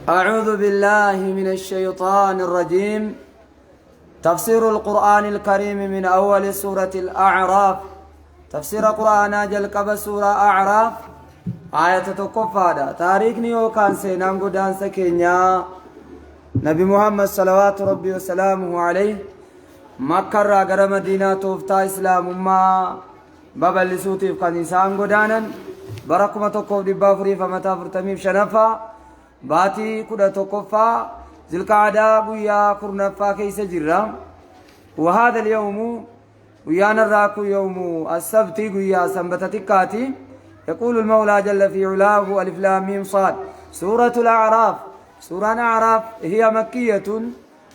أعوذ بالله من الشيطان الرجيم. تفسير القرآن الكريم من أول سورة الأعراف. تفسير القرآن جل قبل سورة أعراف آية تكفادة تاريخ نيو كان سينام قدان سكينيا نبي محمد صلوات ربي وسلامه عليه مكة راقر مدينة توفتا إسلام ما بابا اللي سوتي في قنيسان قدانا بركما تقف دبا فريفة متى فرتميف شنفا باتي كدا تقفا ذي القعدة قويا كرنفا كيس جرا. وهذا اليوم ويانا الراكو يوم السبت قويا سنبتتكاتي. يقول المولى جل في علاه ألف لام ميم صاد. سورة الأعراف. سورة الأعراف هي مكية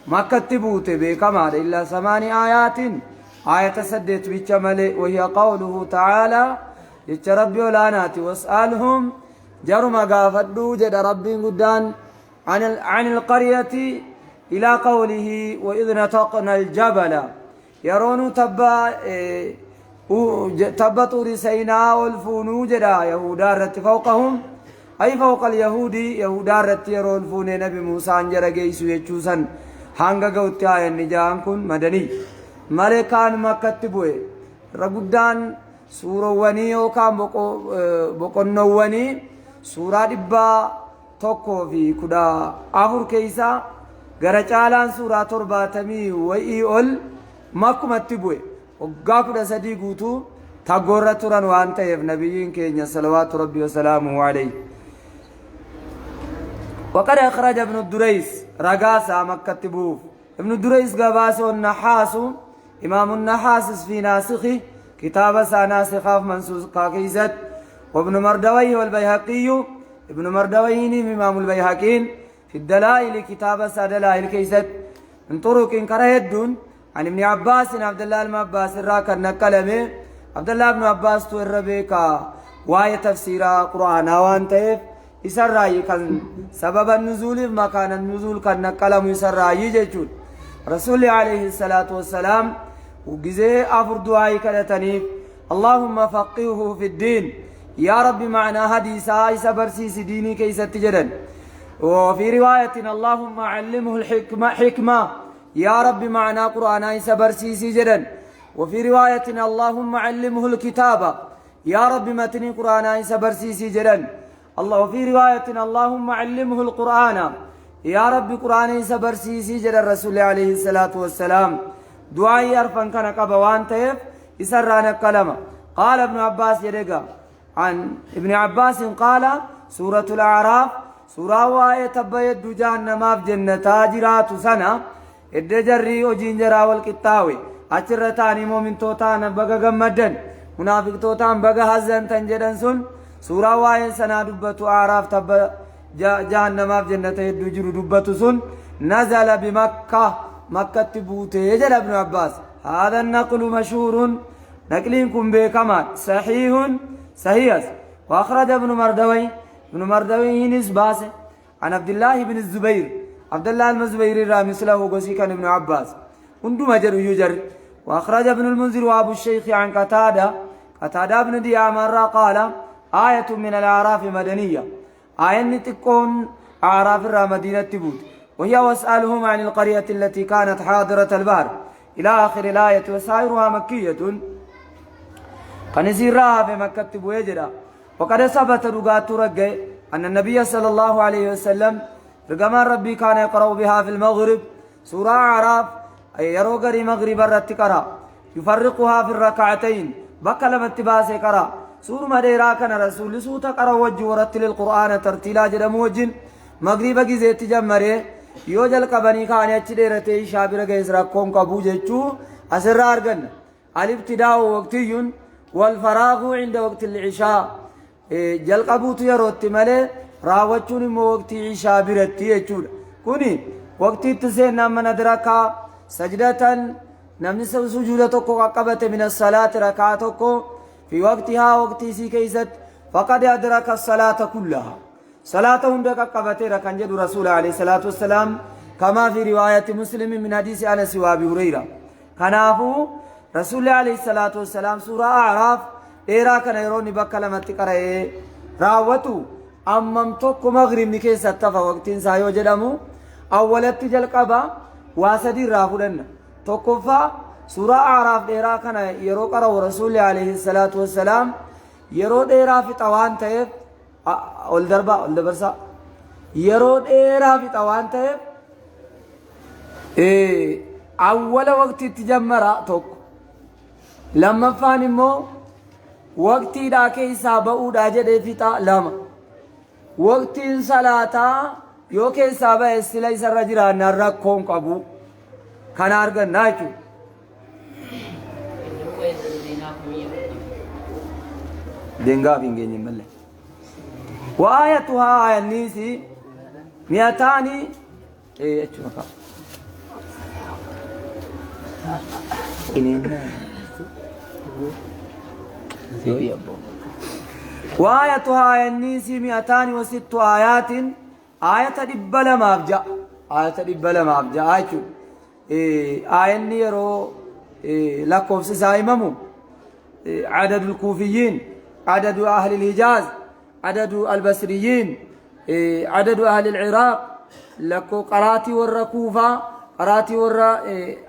مكة تبوت بكما إلا 8 آيات. آية سدت بجمل وهي قوله تعالى يتربي ولانات واسألهم جرم قافدو جد ربي قدان عن القرية إلى قوله وإذ نطقنا الجبل يرون تبا طور سيناء والفونو جدا يهودا رت فوقهم أي فوق اليهودي يهودا رت يرون فون نبي موسى انجر جيسو يجوسا هانغا قوتي آية النجان كن مدني ملكان مكة بوي رقودان سورة وني وكان بقنو وني سورة دبا توكو في كدا آخر كيسا غرچالان سورة ترباتمي وإيول مكمة بوي وقاكو دا صديقوتو تاقورة تران وانتا يف نبيين كينيا صلوات ربي وسلامه عليه. وقد أخرج ابن الدريس رقاسة مكة بوف. ابن الدريس قباسه النحاس إمام النحاس في ناسخه كتاب ساناسخة منسوخ كاكيزت. وابن مردويه والبيهقي ابن مردويه إمام البيهقين في الدلائل كتاب سادلائل كيزت من طرق كرهدون عن ابن عباس عبد الله بن عباس الراكن نقلمه عبد الله بن عباس تو الربيكا واي تفسير قرآن وان تيف يسرعي كان سبب النزول مكان النزول كان نقلم يسرعي جيجون رسول عليه الصلاة والسلام وجزء أفر دعائي كالتنيف اللهم فقهه في الدين يا رب معنا حديثا يسبرسيس ديني كيس تجدن. وفي رواية اللهم علمه الحكمة يا رب معنا قرآن يسبرسيس جدن. وفي رواية اللهم علمه الكتابة يا رب متني قرآن يسبرسيس جدن. الله وفي رواية اللهم علمه القرآن يا رب قرآن يسبرسيس جدن. الرسول عليه الصلاة والسلام دعاء يرفن كان قبوان تيف يسرانا كلمة. قال ابن عباس يدقى عن ابن عباس قال سورة الأعراف سورة وآية تبيد جهنم في جنة جرات سنة الدجري وجنجرا والكتاوي أشرتاني مؤمن توتان بقى جمدن منافق توتان بقى هزن تنجدن سن سورة وآية سنة دبة أعراف تب جهنم في جنة الدجر دبة سن نزل بمكة مكة تبوته يجل ابن عباس. هذا النقل مشهور نقلينكم بكمال صحيح. وأخرج ابن مردوي نسباسه عن عبد الله بن الزبير عبد الله الزبير رامي سله قصي كان ابن عباس وندو مجر يجر. وأخرج ابن المنذر وأبو الشيخ عن قتادة بن ديامر قال آية من الأعراف مدنية آية تكون أعراف مدينة تبوت وهي واسألهم عن القرية التي كانت حاضرة البحر إلى آخر الآية. وسائرها مكية كنزيرها في مكة بويجرا. وقد ثبت رقات رقع أن النبي صلى الله عليه وسلم رقما ربي كان يقرأ بها في المغرب سورة أعراف أي يروغري مغرب الرتكرا يفرقها في الركعتين بكلم اتباس كرا سور مديرا كان رسول سوتا قرأ وجه ورتل القرآن ترتيلا جرم وجن مغرب جزيت جمره يوجل قبني كان يتشديرتي شابر غيز ركون قبو جيچو أسر أرغن الابتداء وقتي والفراغ عند وقت العشاء جل قبوت يروت ملي راوچون مو وقت عشاء برتي يچود كوني وقت تسين من ادركا سجدة نمني سجودة کو قبت من الصلاة ركعتكو في وقتها وقت سي كيست فقد أدرك الصلاة كلها صلاة عندك قبت ركن جد رسول عليه الصلاة والسلام كما في رواية مسلم من حديث أنس وأبي هريرة. كنافو رسول عليه الصلاة والسلام سورة أعراف إيرا كان يروني بكلمة قرأ راوتو أمم توك مغرب نكيس التفا وقتين سايو جدامو أولت جلقبا واسدي رافلن توكفا سورة أعراف ديرا كان يرو قرأ ورسول عليه الصلاة والسلام يرو ديرا في طوان تيف والدربا والدبرسا يرو ديرا في طوان تيف أول وقت تجمع توك لما فانمو وقتي دا كيسا بأو دا جده فتا لما وقتي صلاة يو كيسا با استلاي سر جران نرقون قبو كان أرغن ناچو دنگا بینگینی ملے وآيتها آية النيسي مئتاني اچو نکا وآيتها آية النيسي 206 آيات آية دبلا مابجا آية دبلا مابجا آية آية نيرو لكوف سايممو عدد الكوفيين عدد أهل الحجاز عدد البصريين عدد أهل العراق لكو قراتي والركوفة قراتي والر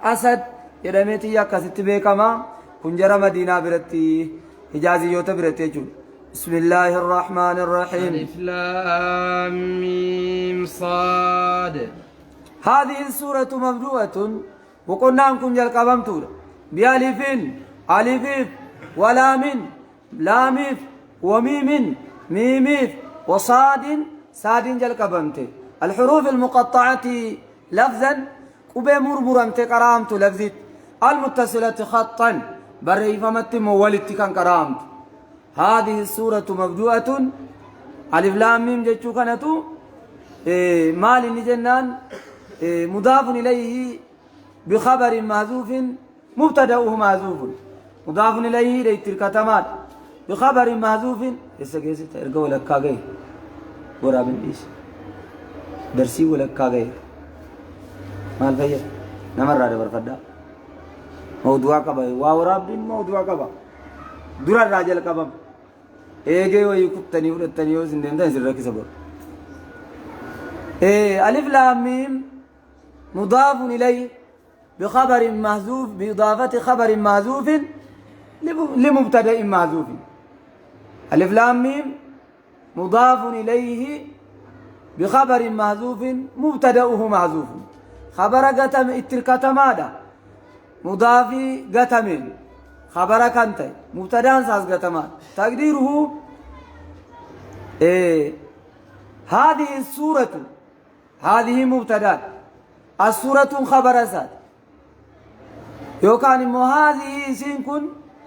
أسد يدميتي يكاسد بيكما كنجر مدينة برتي حجازي يوتا برتي جون بسم الله الرحمن الرحيم ألف لام ميم صاد هذه السورة مبدوءة وقلنا كنجر قبمتولا بألف ألف ولام لام وميم ميم وصاد صاد جل قبمته الحروف المقطعة لفظا قبي مرمرا قرامت لفظت المتصلة خطا بري فمت مولت كان قرامت هذه السورة مبدوءة ألف لام ميم جتشو كانتو مال نجنان مضاف إليه بخبر محذوف مبتدأه محذوف مضاف إليه ليت الكتمات بخبر محذوف يسجل ارجو لك كاجي ورا من ايش درسي ولا كاجي مال فيا نمر على برفدا موضوع كبا واوراب دين موضوع كبا دورا راجل كبا ايجي ويكتني ودتني وزندن ده سرك صبر الف لام ميم مضاف اليه بخبر محذوف بإضافة خبر محذوف لمبتدأ محذوف ألف لام ميم مضاف إليه بخبر محذوف مبتدأه محذوف خبر قتم التلكة ماذا مضاف قتم خبر كنت مبتدأ ساز قتم تقديره هذه السورة هذه مبتدأ السورة خبر ساد يوكان مو هذه سينكن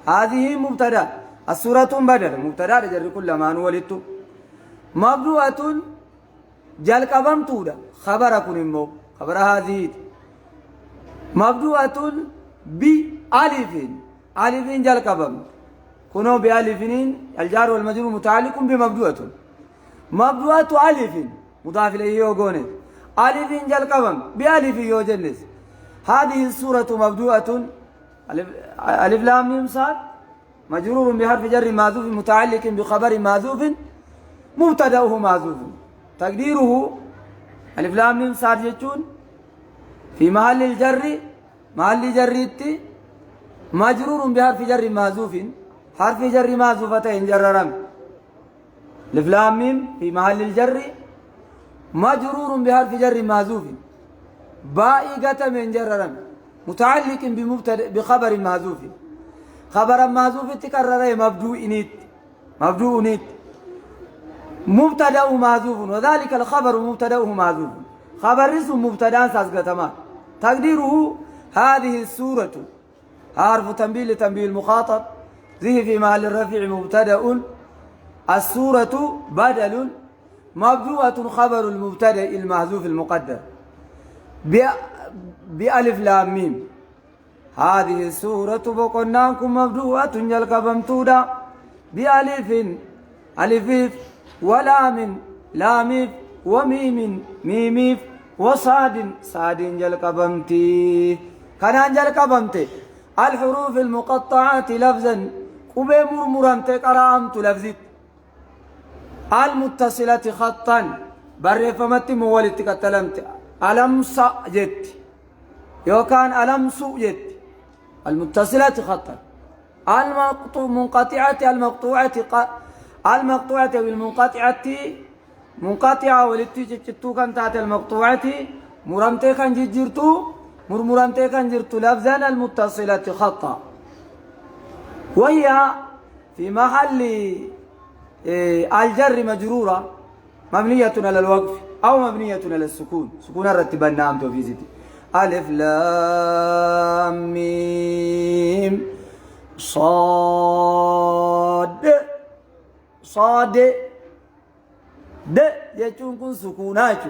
هذه مبتدا السورة بدل مبتدا جر كل ما نولدت مبدوءة جل قبم تودا خبر كن مو خبر هذه مبدوءة بألف ألف جل قبم كنوا بألفين الجار والمجرور متعلق بمبدوءة مبدوءة ألف مضاف إليه يوغون ألف جل قبم بألف يوجنس هذه السورة مبدوءة ألف لام ميم صاد مجرور بحرف جر محذوف متعلق بخبر محذوف مبتدأه محذوف تقديره ألف لام ميم صاد يجون في محل الجر محل جريت مجرور بحرف جر محذوف حرف جر محذوفتين جررم ألف لام ميم في محل الجر مجرور بحرف جر محذوف بائقة من جررا متعلق بخبر محذوف خبر محذوف تكرر مبدوء نيت مبتدأ محذوف وذلك الخبر مبتدأه محذوف خبر اسم مبتدأ ساسغتما تقديره هذه السورة حرف تنبيه لتنبيه المخاطب ذي في محل الرفع مبتدأ السورة بدل مبدوءة خبر المبتدأ المحذوف المقدر بألف لام ميم هذه السورة بقناكم مبدوءة جلقبمتودا بألف ألف ولام لام وميم ميم وصاد صاد جلقبمتي كان جلقبمتي الحروف المقطعات لفظا قبي مرمرمت قرامت لفظت المتصلة خطا برفمت مولت كتلمت ألمس جت يوكان ألمس جت المتصلة خطا المقطوعة بالمنقطعة منقطعة ولتي جتو كان تحت المقطوعة مرمتي كان جرتو مرمرمتي كان جرتو لفظا المتصلة خطا وهي في محل الجر مجرورة مبنية على الوقف أو مبنية على السكون سكون الرتب النام في زيتي ألف لام ميم صاد صاد د يجون كن سكونات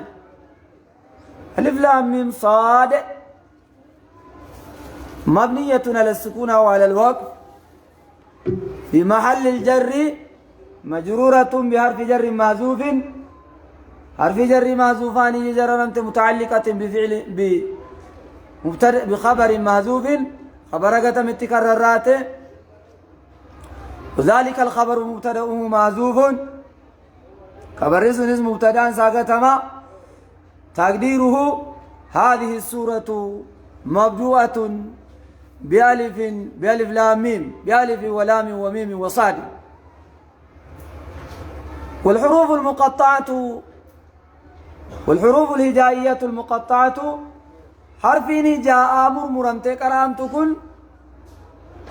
ألف لام ميم صاد مبنية على السكون أو على الوقف في محل الجر مجرورة بحرف جر محذوف حرف جر محذوفان جررمت متعلقة بفعل بخبر محذوف خبر قتم التكررات وذلك الخبر مبتدأه محذوف خبر اسم مبتدأ ساقتما تقديره هذه السورة مبدوءة بألف لام ميم بألف ولام وميم وصاد والحروف المقطعة والحروف الهجائية المقطعة حرفين جاء أمر مرمتي كرام تكون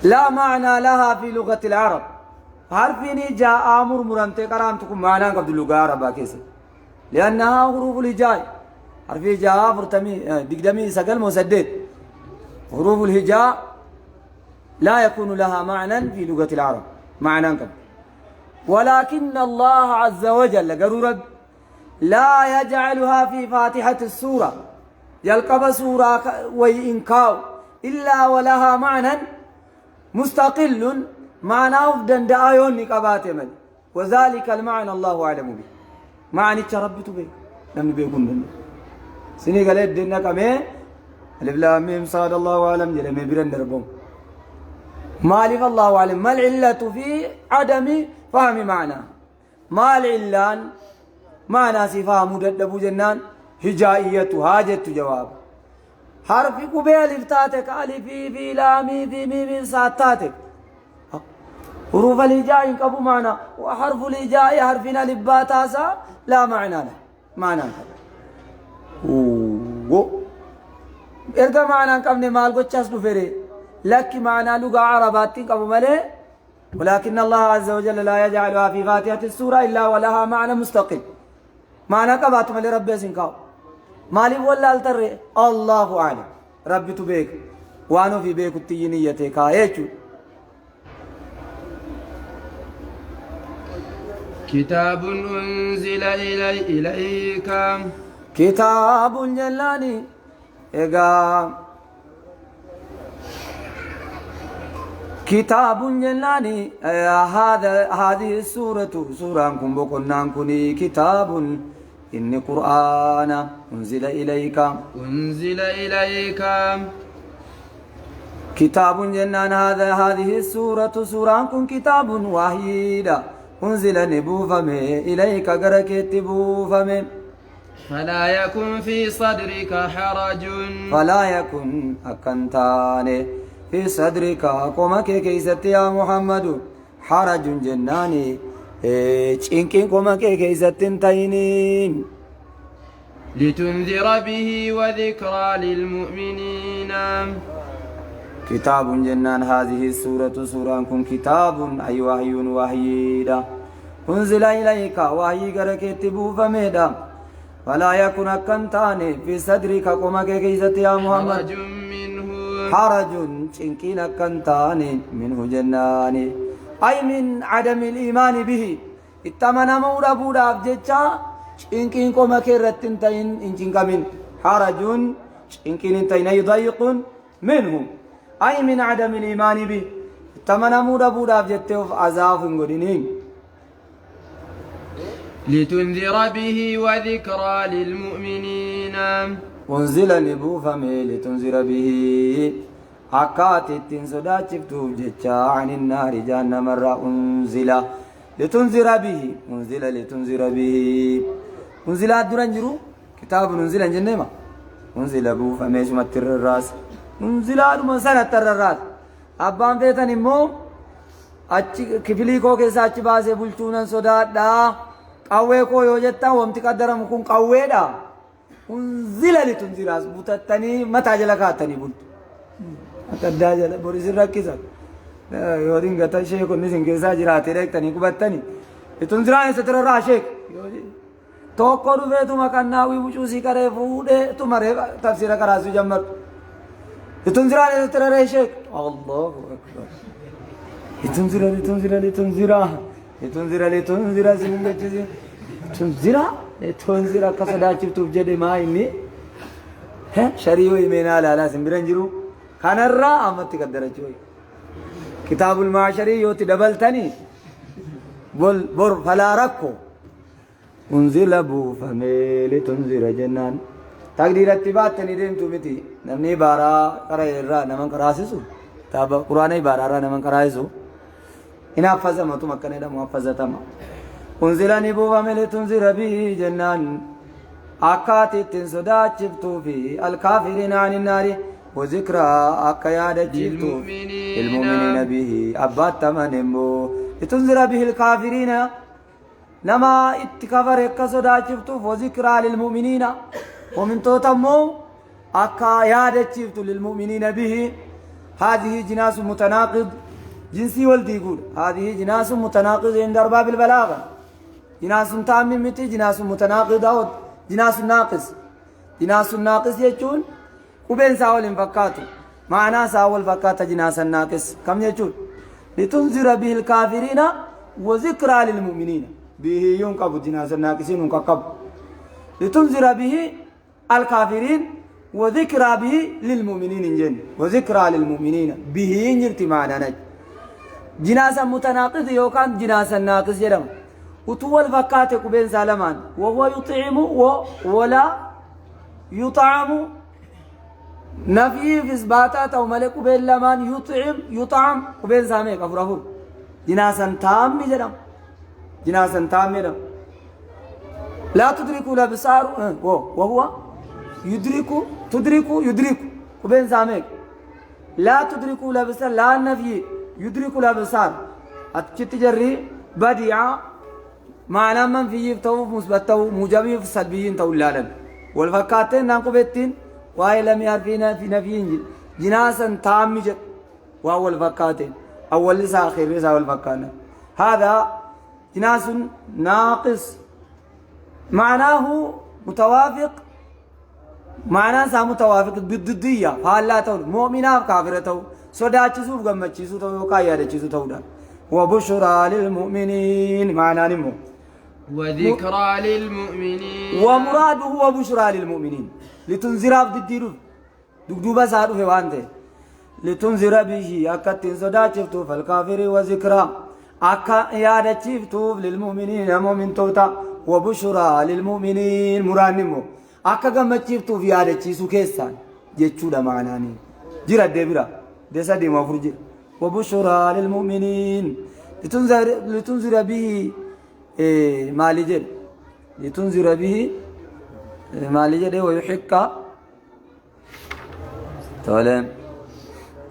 لا معنى لها في لغة العرب حرفين جاء أمر مرمتي كرام تكون معنى قبل اللغة العربية كيسة لأنها حروف الهجاء حرف جاء فرتمي دقدمي سقل مسدد حروف الهجاء لا يكون لها معنى في لغة العرب معنى قبل ولكن الله عز وجل قررت لا يجعلها في فاتحة السورة يلقب سورة وإنكاو إلا ولها معنى مستقل معناه دندايون نقبات من وذلك المعنى الله أعلم به معنى تربط به لم بيكون سني قالت دينا كمي ألف لام ميم صاد الله أعلم جل بيرن دربهم مالف الله أعلم ما العلة في عدم فهم معنى ما العلان معنى سفاه مددب جنان هجائية هاجت جواب حرف قبيل افتاتك ألف في لامي في ميم ساتاتك حروف الهجاء ينقبوا معنى وحرف الهجاء حرفنا لباتاسا لا معنى له معنى إرجع معنى كم مال قتشاس دفري لك معنى لغة عربات قبوا ملئ ولكن الله عز وجل لا يجعلها في فاتحة السورة إلا ولها معنى مستقل معنى كبات ملئ ربي سنكاو مالي ولا التري الله أعلم ربي تبيك وانو في بيك التينية كايتشو كتاب أنزل إليك كتاب جلاني إيغا كتاب جلاني هذه السورة سورة كنا كني كتاب إن قرآن أنزل إليك كتاب جنان هذه السورة سورة كتاب وحيدة أنزل نبوفمي إليك قركت بوفمي فلا يكن في صدرك حرج فلا يكن أكنتاني في صدرك قومك كيست يا محمد حرج جناني إنكين قومك كيست تينين لتنذر به وذكرى للمؤمنين كتاب جنان هذه السورة سورة كن كتاب أي وحي وحيدا أنزل إليك وحي قركت بوفميدا فلا يكن أكنتاني في صدرك قومك كيست يا محمد حرج إنكين أكنتاني منه جناني أي من عدم الإيمان به اتمنى مورا بودا بجتشا إنكين قومك رتنتين إنكين كمين حرج إنكين انتين يضيق منهم أي من عدم الإيمان به تمنى مورا بودا بجتشا عذاب قدنين لتنذر به وذكرى للمؤمنين أنزل نبوفمي لتنذر به حكات التنسودا شفتوف جتشا عن النار جهنم مرة أنزل لتنذر به أنزل لتنذر به أنزل الدرنجرو كتاب أنزل جنما أنزل أبو فميش متر الراس أنزل أرمى سنة تر الراس أبان بيتن مو أچ كفلي كو كيسا أچ باسه بلچونا صدا دا قوي كو يوجتا ومتي قدر مكون قوي دا أنزل لتنذر راس بوتتني متى جلكاتني بلت أتداجل بوريس الركيزة يودين قطع شيء كوني سنجزا جراتي رك تاني كبتاني لتنذران ستر راشك توقروا في توما كناوي وشوسي كره فوده تمره تفسير كراسي جمر لتنذران ستر راشك الله أكبر لتنذر سنجزي لتنذر كسدا شفتوا بجد ما إني ها شريو إيمانا لا سنبرنجرو كان الرا أمتى قدر شوي كتاب المعاشري يوتي دبل تاني بور فلا ركو انزل ابو فميل تنزل جنان تقدير اتباع تنيدين تومتي نمني بارا قرأ الرا نمن قراسسو تاب قرآن بارا را نمن قراسسو إن حفظ ما تو مكان دا محفظة تما انزل نبو فميل تنزل به جنان آكات تنسدا چبتو في الكافرين عن النار وذكرى أكيادة للمؤمنين به أبات تمنمو لتنذر به الكافرين نما اتكفر كسودا شفتو وذكرى للمؤمنين ومن توتمو أكيادة للمؤمنين به هذه جناس متناقض جنسي والدي يقول هذه جناس متناقض عند أرباب البلاغة جناس تامين متي جناس متناقض أو جناس ناقص جناس ناقص يجون وبين ساول فكاتو معنى ساول فكات جناس الناقص كم يجون لتنذر به الكافرين وذكرى للمؤمنين به ينقب جناس الناقصين ينقب لتنذر به الكافرين وذكرى به للمؤمنين جن وذكرى للمؤمنين به ينجرت معنا نج جناس متناقض يوكان جناس الناقص يرم وطول فكات وبين سالمان وهو يطعم ولا يطعم نفي في إثباتات أو ملك بين لمان يطعم وبين سامي كفر جناسا تام جرم جناسا تام جرم لا تدرك الأبصار وهو يدرك وبين سامي لا تدرك الأبصار لا نفي يدرك الأبصار أتجري بديعة معنى من فيه تو مثبت تو موجب في سلبيين تو لالن والفكاتين نانقبتين واي لم يعرفين في نفيين جناسا تامجة وأول فكاتين أول لسا آخر لسا أول فكانا هذا جناس ناقص معناه متوافق معناه سا متوافق بالضدية فهلا تقول مؤمنا كافرته صدا تشوف جمع تشوف تو كايا تشوف تودا وبشرى للمؤمنين معناه نمو وذكرى للمؤمنين ومراده هو بشرى للمؤمنين لتنذر بديرو دغدوبا سادو فوانته لتنذر به اكتن صدا تشوف فالكافر وذكرى اكا ياده تشوف للمؤمنين مؤمن توتا وبشرى للمؤمنين مرانمو اكا جمع تشوف في ياده تشوف كيسان جچودا معناني جرا دبرا دسا دي مفرج وبشرى للمؤمنين لتنذر به مالجل لتنذر به مالجل ويحق تولم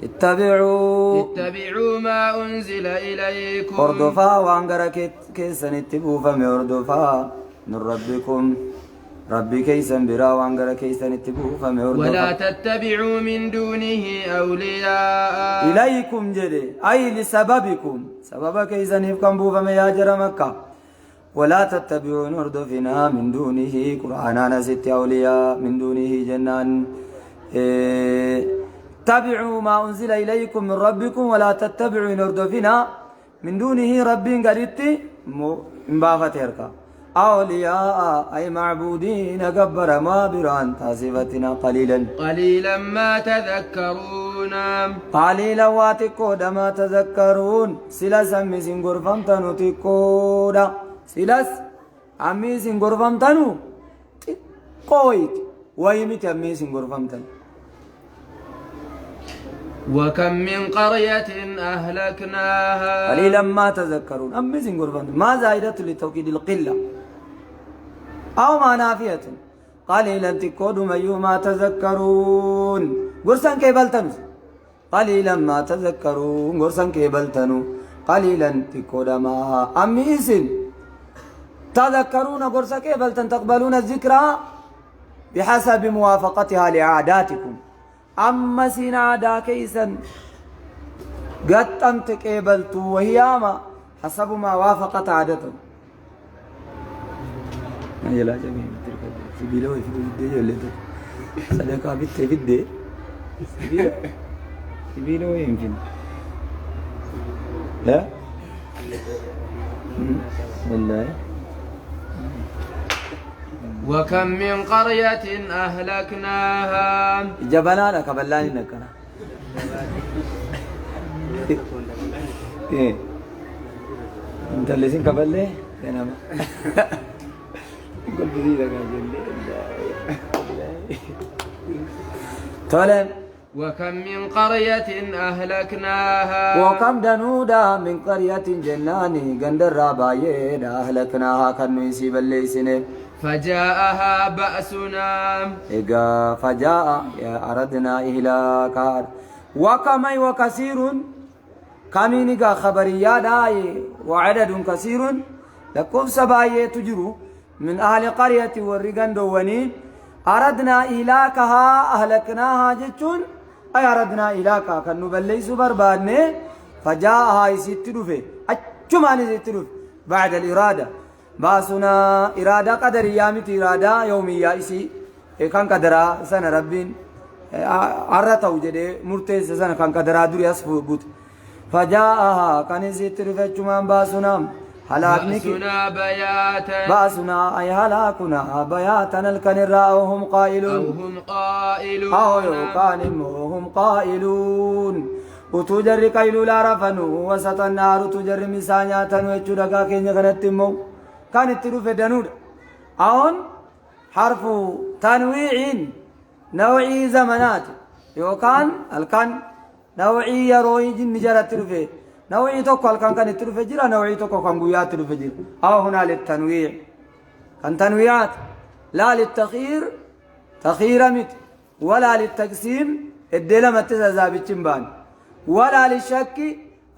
اتبعوا ما أنزل إليكم أردفا وانقر كيسن اتبعوا فمي أردفا من ربكم ربي كيسن برا وانقر كيسن اتبعوا فمي أردفا ولا تتبعوا من دونه أولياء إليكم جدي أي لسببكم سبب كيسن يفكم بو فمي ياجر مكة ولا تتبعوا نردفنا من دونه قرآننا ست أولياء من دونه جنان تبعوا ما أنزل إليكم من ربكم ولا تتبعوا نردفنا من دونه ربي قريت مبافة هركا أولياء أي معبودين قبر ما بران تاسفتنا قليلا ما تذكرون قليلا واتكودا ما تذكرون سلا سمي سنقر فمتنو تكودا سلاس أمي سنقر فمتنو قويت ويمت أمي سنقر فمتنو وكم من قرية أهلكناها قليلا ما تذكرون أمزين قربان ما زائدة لتوكيد القلة أو ما نافية قليلا تكودوا ميو ما تذكرون قرسان كيبلتنو قليلا ما تذكرون قرسان كيبلتنو قليلا تكودا ما أميسين تذكرون قرسا كيبلتن تقبلون الذكرى بحسب موافقتها لعاداتكم أما سين عادا كيسا قد أمتك إبلتو وهي ما حسب ما وافقت عادته يلا جميل في بيلو في الدي يلتو صدقة بيت في الدي في بيلو يمكن لا والله وكم من قرية أهلكناها جبنا لك بلاني نكنا إيه أنت اللي سين كبلة أنا ما قل بدي لك تولم وكم من قرية أهلكناها وكم دنودا من قرية جناني قندر رابايد أهلكناها كانوا يسيب اللي سنه فجاءها بأسنا إيجا فجاء يا أردنا إهلاكا وكم وكثير كمينيغا خبريا داي وعدد كثير لكم سبايا تجرو من أهل قرية والرقان دواني أردنا إهلاكها أهلكناها جتون أي أردنا إهلاكها كنو بليس بربادني فجاءها يستدفه أجمان يستدفه بعد الإرادة باسنا إرادة قدر يامت إرادة يومية إسي كان قدرها سنة ربين عرّت وجده مرتز سنة كان قدرها دوري أسفوت فجاءها كان يستدفه جمان باسنا بأسنا بياتا باسنا أي هلاكنا بياتا الكنراء وهم قائلون أو يوكانهم قائلون وتجر كيلو لا رفنوا وسط النار تجر مسانياتا ويجودكا كينيا كانت مو كانت تروف دنود أون حرف تنويع نوعي زمنات يوكان الكان نوعي يروي جن جرت تروفه نوعي توكو الكان كان تروفه جرا نوعي توكو كان بويات تروفه جرا أو هنا للتنويع كان تنويعات لا للتخيير تخيير مت ولا للتقسيم الدلة متزازا بتشمبان ولا للشك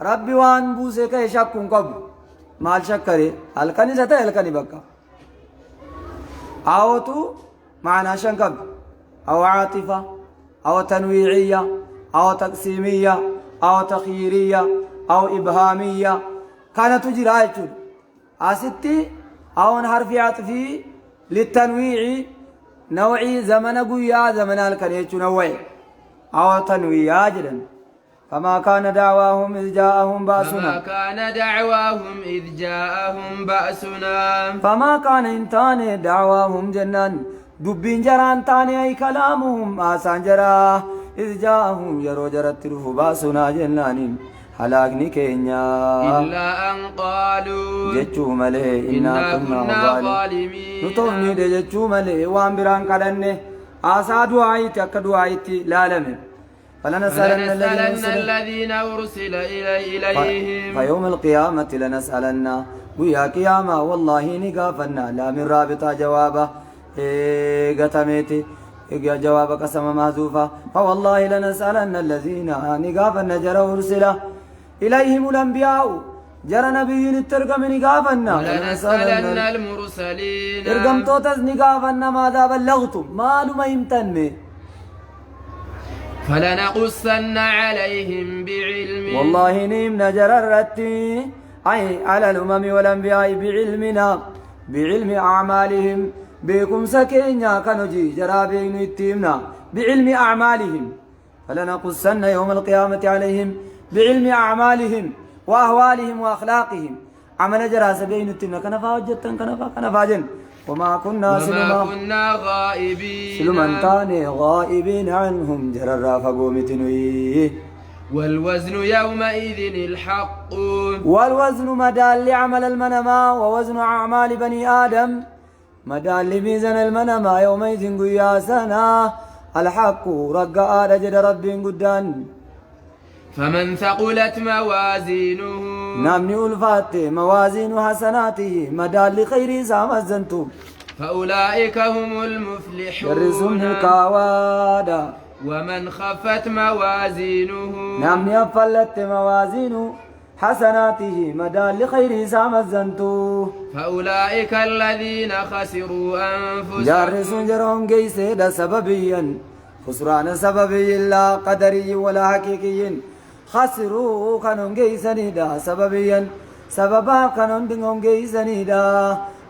ربي وان بوسك يشك قبل مال شكري الكنيسة الكني بكا أو تو معنى شنكب أو عاطفة أو تنويعية أو تقسيمية أو تخييرية أو إبهامية كانت تجري آية أستي أو حرف عاطفي للتنويع نوعي زمن قويا زمن الكنيسة نوعي أو تنويع جدا فما كان دعواهم إذ جاءهم بأسنا فما كان إنتان دعواهم جنان دبين جران تاني أي كلامهم آسان جرا إذ جاءهم يرو جرت روح بأسنا جنان هلاكني كينيا إلا أن قالوا جتشو ملي إنا كنا ظالمين نطمني دي جتشو ملي وان بران كدنه آسا دعايتي أكا دعايتي لا لمن فلنسألن الذين أرسل إليهم فيوم القيامة لنسألن ويا قيامة والله نقافنا لا من رابطة جوابه قتميتي جواب قسم محذوفة فوالله لنسألن الذين نقافنا جرى أرسل إليهم الأنبياء جرى نبي الترقم نقافنا ولنسألن المرسلين ارقم توتز نقافنا ماذا بلغتم ما لما يمتنمي فلنقصن عليهم بعلم والله نيم نجررتي أي على الأمم والأنبياء بعلمنا بعلم أعمالهم بكم سكينيا كنجي جرابين التيمنا بعلم أعمالهم فلنقصن يوم القيامة عليهم بعلم أعمالهم وأهوالهم وأخلاقهم عمل جراس بين التيمنا كنفا وجدتن كنفا جن وما كنا غائبين سلمان تاني غائبين عنهم جرر فقومتنوي والوزن يومئذ الحق والوزن مدال لعمل المنما ووزن أعمال بني آدم مدال لميزان المنما يومئذ قياسنا الحق رقاء رجل رب قدان فمن ثقلت موازينه نامني ألفات موازين حسناته مدى لخير سامزنتو فأولئك هم المفلحون يرزون الكوادا ومن خفت موازينه نامني أفلت موازين حسناته مدى لخير سامزنتو فأولئك الذين خسروا أنفسهم جارسون جرون جيسي دا سببيا خسران سببي لا قدري ولا حقيقي خسروا كانون جيسني دا سببيا سببا كانون دنون جيسني دا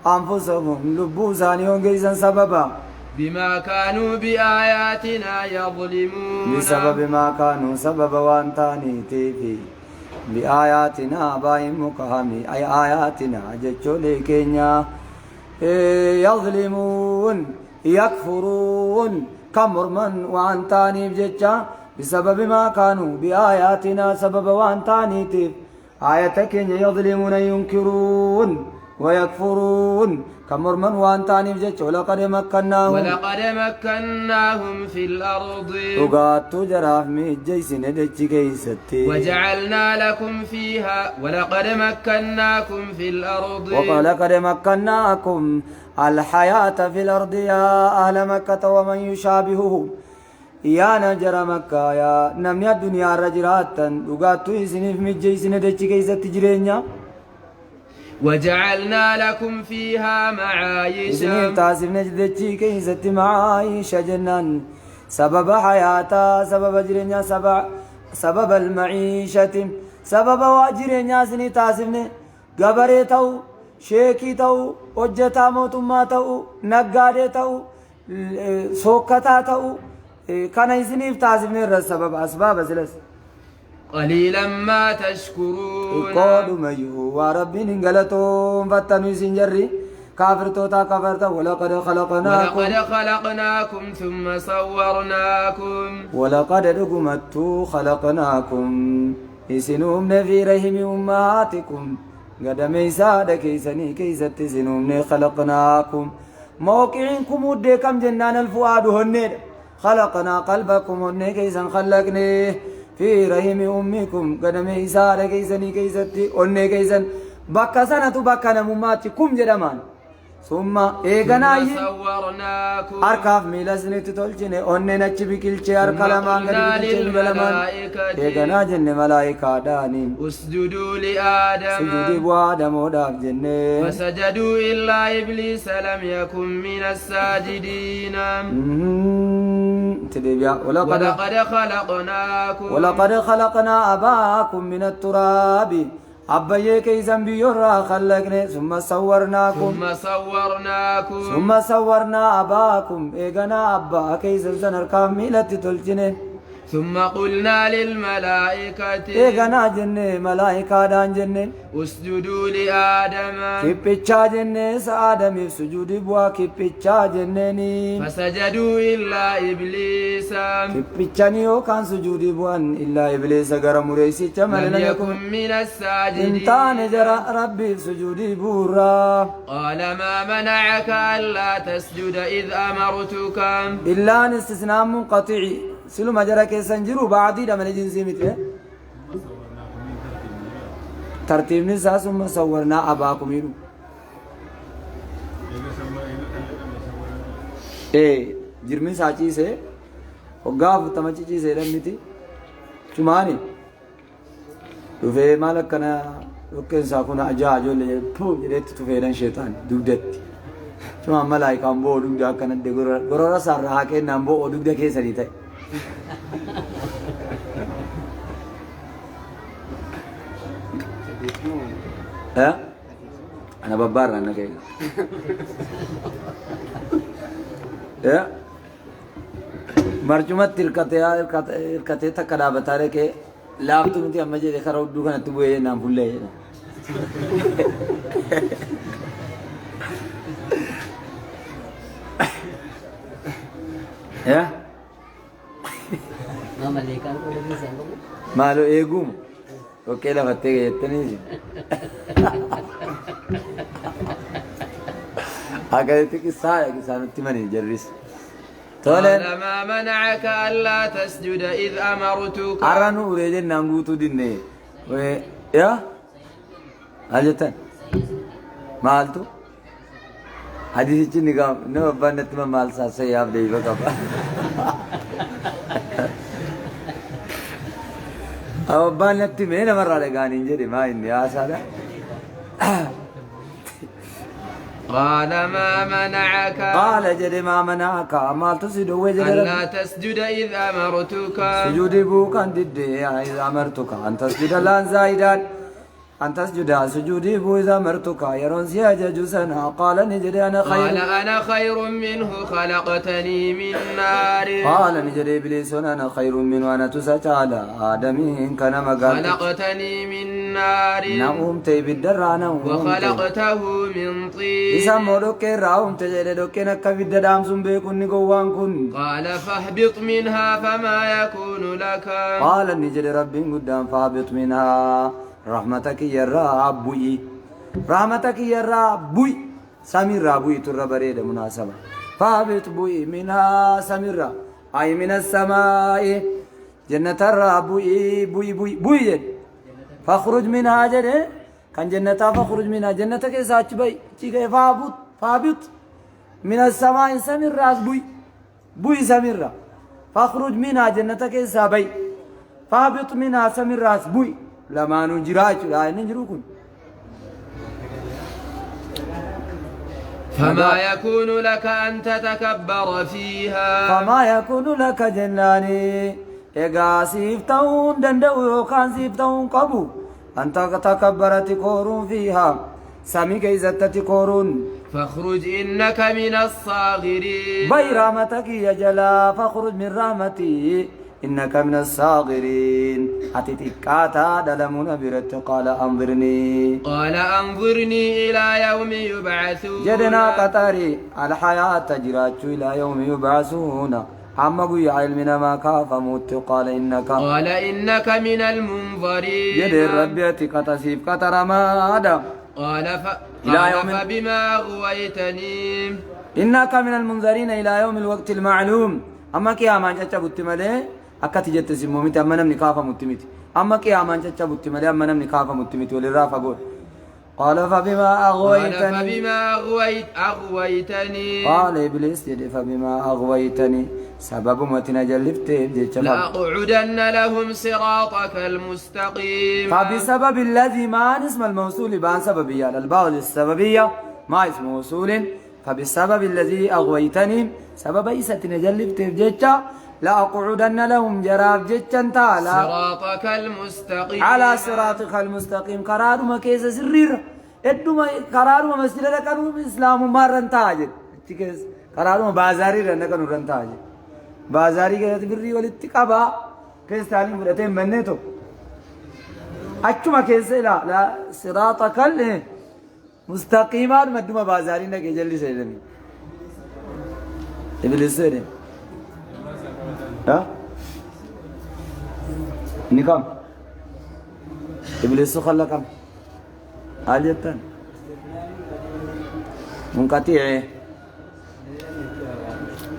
أنفسهم لبوسانيون جيسن سببا بما كانوا بآياتنا يظلمون بسبب ما كانوا سبب وانتاني تيفي بآياتنا بايم مكهمي أي آياتنا جتشولي كينيا يظلمون يكفرون كمرمن وانتاني بجتشا بسبب ما كانوا بآياتنا سبب وانتاني تيف آياتك يظلمون ينكرون ويكفرون كمرمن وانتاني بجتش ولقد مكناهم في الأرض وقاتو جراف ميجيس ندتش كيستي وجعلنا لكم فيها ولقد مكناكم في الأرض ولقد مكناكم الحياة في الأرض يا أهل مكة ومن يشابهه يا نجر مكة يا نمي الدنيا رجراتا وقاتو يسنف ميجيس ندتش كيستي جرينيا وجعلنا لكم فيها معايش إذن تاسف نجدتشي كيست معايش جنان سبب حياتا سبب جرينيا سبب المعيشة سبب واجرينيا سني تاسفني قبري تو شيكي تو وجتا موتما تو نقادي تو سوكتا تو كان يسنيف تاسفني السبب أسباب سلس قليلا ما تشكرون قولوا ميو ورب نغلطون فتنوا سنجري كافر توتا كفرتا ولقد خلقناكم ثم صورناكم ولقد رقمتو خلقناكم إسنوم في رحم أمهاتكم قدم إساد كيسني كيست سنوم خلقناكم موقعكم وديكم جنان الفؤاد هنيد خلقنا قلبكم هني كيسا خلقنيه في رحم أمكم قدم إسارة كيسني كيستي أني كيسن بكا سنة بكا نموماتي كم جدمان ثم إيغناي صورناكم أركاف ميلسني تتولجني أني نچي بكيلچي أركا لمان قدم بلمان إيغنا جن ملائكة دانين اسجدوا لآدم سجدي بو آدم وداف جنة فسجدوا إلا إبليس لم يكن من الساجدين ولقد خلقنا أباكم من التراب أبايا كيسان بيورا خلقنا ثم صورنا أباكم إيغنا أبا كيسان سنر كاملة تلجنة ثم قلنا للملائكة إيغنا جنة ملائكة دان جنة اسجدوا لآدم كيبتشا جنة سآدم سجود بوا كيبتشا جنة فسجدوا إلا إبليس كيبتشا نيو كان سجود بوان إلا إبليس غرم ريسي لم يكن من الساجدين انتان جرى ربي سجود بورا قال ما منعك ألا تسجد إذ أمرتك إلا أن استثناء منقطعي سلو مجرى كيسان جرو بعدي دمنا جنسي مثل ترتيب نساء ثم صورنا أباكم يرو جرمي ساچي سے وقاف تمچي سے رميتي چماني تفه مالك كنا وكن ساكونا أجاجو اللي پو جريت تفه شيطان دودت چما ملائكة امبو دودا كنا دي غرورا سار رها کے نامبو دودا کے سريتا ها أنا ببار أنا كي ها مرجومات تركته تكلا بتاره के लाभ तो मुझे अम्मा जी देखा रहा उड्डू का न तू ये नाम भूल ले ना ya malu egum oke lah batte ke इतने जी agar itu kisah ya kisah nanti mana jeris قال ما منعك ألا تسجد إذ أمرتك أرانو ورجل نانغوتو ديني يا أجتن مالتو حديث چني كام نو بنت ما مال ساسي ياب دي بكابا أو بنت مين مرة لغاني جري ما إني آسادا قال ما منعك قال جري ما منعك مال تسجد وجري ألا تسجد إذ أمرتك سجودي بوك أن تدي إذا أمرتك أن تسجد لان زايدان أن تسجد سجودي بو إذا أمرتك يرون سياجة جسنا قال نجري أنا خير قال أنا خير منه خلقتني من نار قال نجري إبليس أنا خير منه وأنا تسجد على آدمي إن كان مقال خلقتني من نار نقوم تيب الدرانا وخلقته من طين إذا مولوك راهم تجري دوك نكا في الدرام سنبيكن نقوان كن قال فاهبط منها فما يكون لك قال نجري ربي قدام فاهبط منها رحمتك يرى أبوي رحمتك يرى أبوي سمير أبوي ترى بريد مناسبة فاهبط بوي منها سمير أي من السماء جنة الرابوي بوي بوي بوي فاخرج منها جده كان جنة فاخرج منها جنة كيساچ بي چيكي فاهبط من السماء سمير راس بوي بوي سمير فاخرج منها جنة كيسا بي فاهبط منها سمير راس بوي لما نجراج لا نجروكم فما يكون لك أن تتكبر فيها فما يكون لك جناني إيغا سيفتون دندو يوكان سيفتون قبو أنت تكبرت كورون فيها سامي كيزت تكورون فاخرج إنك من الصاغرين بي رحمتك يا جلا فاخرج من رحمتي إنك من الصاغرين أتتكاتا دلمون برت قال أنظرني إلى يوم يبعثون جدنا قطري الحياة تجرات إلى يوم يبعثون أما قوي علمنا ما كاف موت قال إنك من المنظرين جد ربيتي كتسيب كتر ما آدم قال فبما أغويتني إنك من المنظرين إلى يوم الوقت المعلوم أما قياما جاء بتملي أكتي جت سمومتي أما نم نكافة متمتي أما قياما جاء بتملي أما نم نكافة متمتي وللرافة قول قال فبما أغويتني قال إبليس جد فبما أغويتني سبب متنا جلفت لأقعدن لهم صراطك المستقيم فبسبب الذي ما اسم الموصول بان سببية الباء السببية ما اسم موصول فبسبب الذي أغويتني سبب إيستنا جلفت جيتشا لأقعدن لهم جراب جيتشا تعالى صراطك المستقيم على صراطك المستقيم قرار ما كيس سرير إدوما قرار ما مسجد لكنو إسلام مارن تاجر قرار ما بازاري رنكنو رن تاجر بازاري كده تبري والاتقابا كيس تعليم برتين منيتو أچما كيس لا صراطك المستقيمان مدوما بازاري نكي جلي سيدمي إبليس سيدي ها نكام إبليس خلقم آليتان منقطعي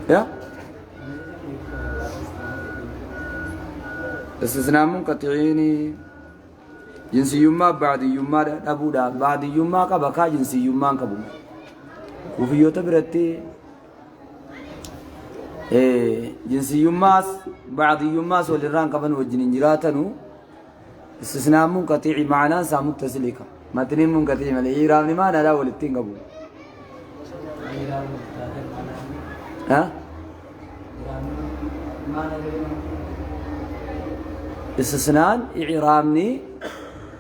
يا استثناء منقطعين جنسي يما بعد يما أبودا بعد يما كبكا جنسي يما كبو وفي يوتبرتي جنسي يماس بعد يماس والران كمان وجنين جراتنو استثناء منقطع معنا سامتصلك متن منقطع من الإيران ما نلا ولتين قبول ها استثناء إعرامني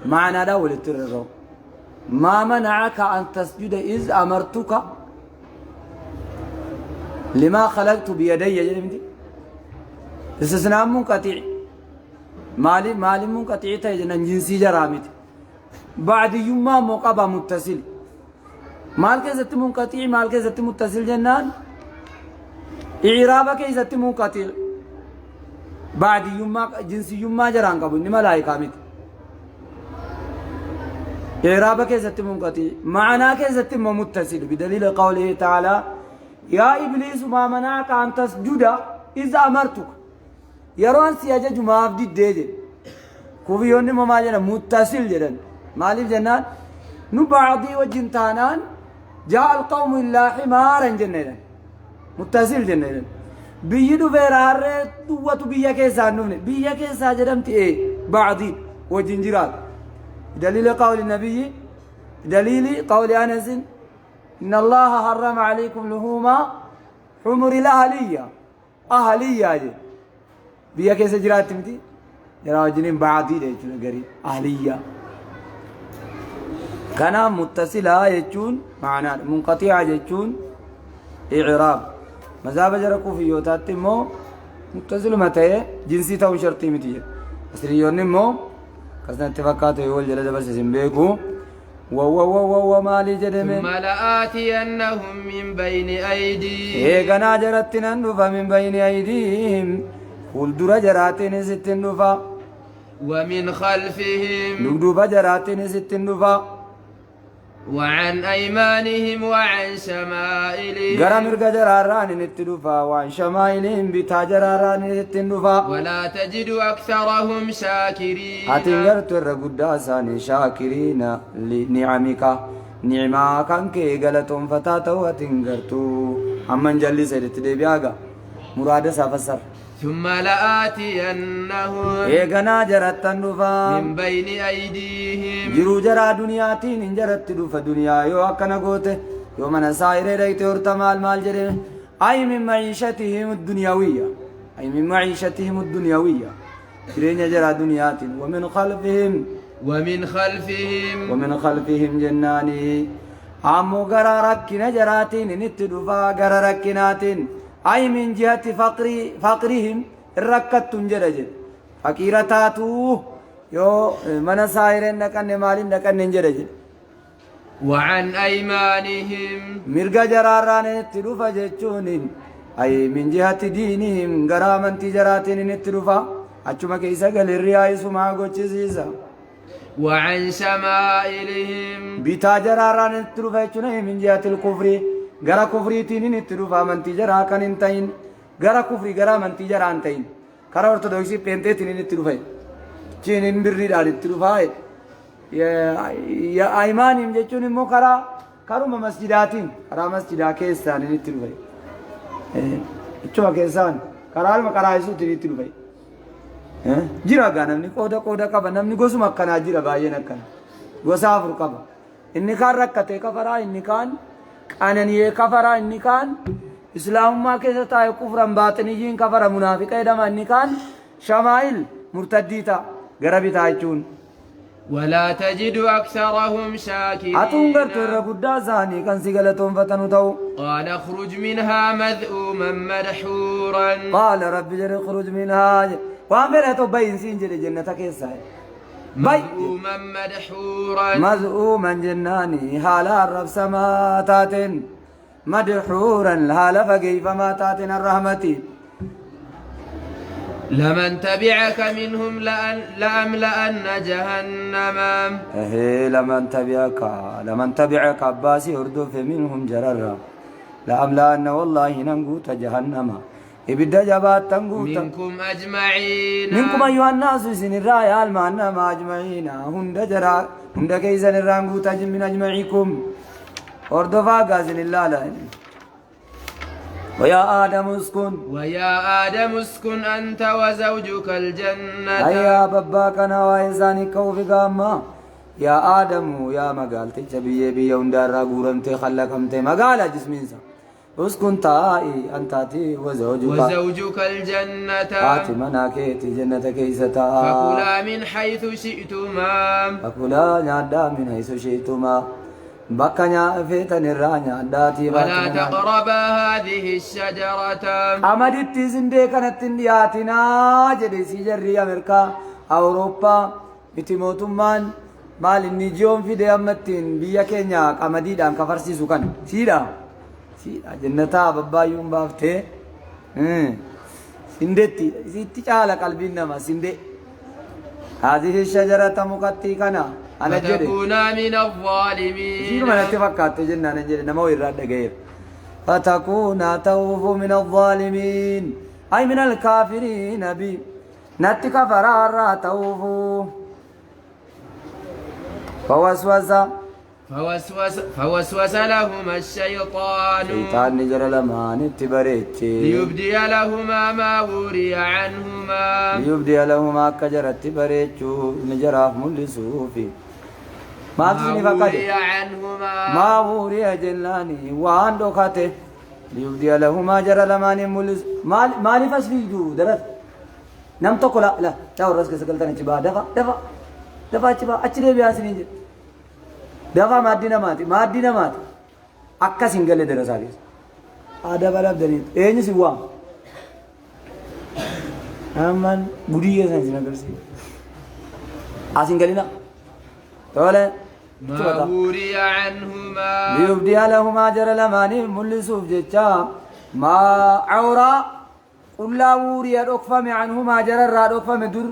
معنا لا ولتين ما منعك أن تسجد إذ أمرتك لما خلقت بيدي جنبي استثناء منقطع مالي منقطع تيجنا جنسي جرامت بعد يوم مقابا متصل مال كيزت منقطع مال كيزت متصل جنان إعرابا كيزت منقطع بعد يوم جنسي يوم جران قبل نما لا يقامت إعرابا كيزت منقطع معنا كيزت متصل بدليل قوله تعالى يا إبليس ما منعك أن تسجد إذا أمرتك يرون سياجة ما أبدي ديجي كوفيوني ما جنا متصل جدا مالي جنان نبعضي وجنتانان جاء القوم إلا حمارا جنان متصل جنان بيدو فيرار دوة بيا كيسا نوني بيا كيسا جرمت إيه بعضي وجنجرات دليل قول النبي دليل قول أنس إن الله حرم عليكم لحوما حمر الأهلية أهلية جي بيا كيسا جرات متي جرا جنين بعضي ليجون غري أهلية كان متصلة يجون معنا منقطعة يجون إعراب مذهب جركو في يوتات مو متصل متى جنسي تاون شرطي متي أسريون مو كسنا اتفاقات يقول جل بس سنبيكو و مالي جدمن ثم لآتينهم من بين أيديهم إيه كنا جرتنا نوفا من بين أيديهم فولدر جراتين ستين نوفا ومن خلفهم نودوبا جراتين ستين نوفا وعن أيمانهم وعن شمائلهم غرا مرغا جراران نتدوفا وعن شمائلهم بتا جراران نتدوفا ولا تجد أكثرهم شاكرين أتنغر ترغدا ساني شاكرين لنعمك نعما كانك غلطون فتاتو أتنغرتو أمن جلي سيدت ديبياغا مراد سافسر ثم لآتينهم إيغنا جرتن دفا من بين أيديهم جرو جرا دنياتين انجرت دفا دنيا يو أكنا قوته يو من سائر ريت ورتمال مال جره أي من معيشتهم الدنيوية أي من معيشتهم الدنيوية جرين جرا دنياتين ومن خلفهم جناني عمو غرا ركنا جراتين نتدفا غرا ركناتين أي من جهة فقرهم الركت تنجرج فقيرتاتو يو من سائرين نكن مالين نكن ننجرج وعن أيمانهم مرغا جراران تدوفا جچونين أي من جهة دينهم غرامن تجراتين نتدوفا أچما كيسا قال الرئيس ما قوچسيسا وعن شمائلهم بيتا جراران تدوفا چونه من جهة الكفر غرا كفريتين نتدوفا من تجرا كان انتين غرا كفري غرا من تجرا انتين كرا ortodoksi pentetini نتدوفا چينين بري دال نتدوفا يا ايمانهم جچون مو كرا مسجداتين كرا مسجدا كيسان نتدوفا چوا كيسان كرال ما كرا يسو نتدوفا جرا غانمني قودا قبا نمني غوسو مكنا جرا باين كان غوسافر قبا اني كان ركته كفرا اني كان أنني كفر إني كان إسلام ما كذا تاي كفران باطني جين كفر منافق إذا ما إني كان شمائل مرتديتا غربي تايجون ولا تجد أكثرهم شاكرين أتونغر تورا بودا زاني كان سيغلتون فتنو تو قال اخرج منها مذءوما مدحورا قال رب جل اخرج منها وامر تو بين سينجل جنة كيسا مذءوما مدحورا مذءوما جناني حالا الرب سماتات مدحورا حالا فكيف ماتات الرحمة لمن تبعك منهم لأملأن جهنم لمن تبعك عباسي اردف منهم جررا لأملأن والله ننقوت جهنم إبدا جبات تنقوت منكم أجمعين منكم أيها الناس سن الرأي المعنى أجمعين هند جرا هند كيسن الرانقوت من أجمعيكم اردفا قازن الله لهم ويا آدم اسكن أنت وزوجك الجنة أيا بباكنا وإنساني كوفي قاما يا آدم يا مقالتي جبيه بيه وندارا قورمتي خلقمتي مقالة جسمينسا اسكن تائي أنتاتي وزوجك الجنة آتي مناكيتي جنة كيستا فكلا من حيث شئتما فكلا نعدا من حيث شئتما بكنا فيتن الرانيا داتي ولا تقربا هذه الشجرة أمدت زندي كانت اندياتنا جدي سيجري أمريكا أوروبا بتموتمان مال النجوم في ديامتين بيا كينيا أمدي دان كفرسي سكان سيدا جنتا ببايوم بافتي سندتي سيتي على قلبنا ما سندي هذه الشجرة مقتي كنا فتكونا من الظالمين شنو ما نتفكرت جنة نجري نمو يراد غير فتكون توف من الظالمين أي من الكافرين بي نتك فرارا توف فوسوس لهما الشيطان شيطان نجر لمان اتبريتش ليبدي لهما ما وري عنهما ليبدي لهما كجر اتبريتش نجراف ملسوفي ما تسني فقد عنهما ما وري جلاني وان دوخاته ليبدي لهما جر لمان ملس ما لفس في جو درت نم تو كلا لا تاو رس كسكلتن چبا دفا چبا اچري بياسني دفا مادينا مات akka singalee darasaalees aadaa balaaf danii eenyus hin waamu amman gudiyee san isin agarsiisa asin galina tole ما وري عنهما ليبدي لهما جرى لماني ملسوف جتا ما عورا قل وري أكفم عنهما جرى الراد أكفم در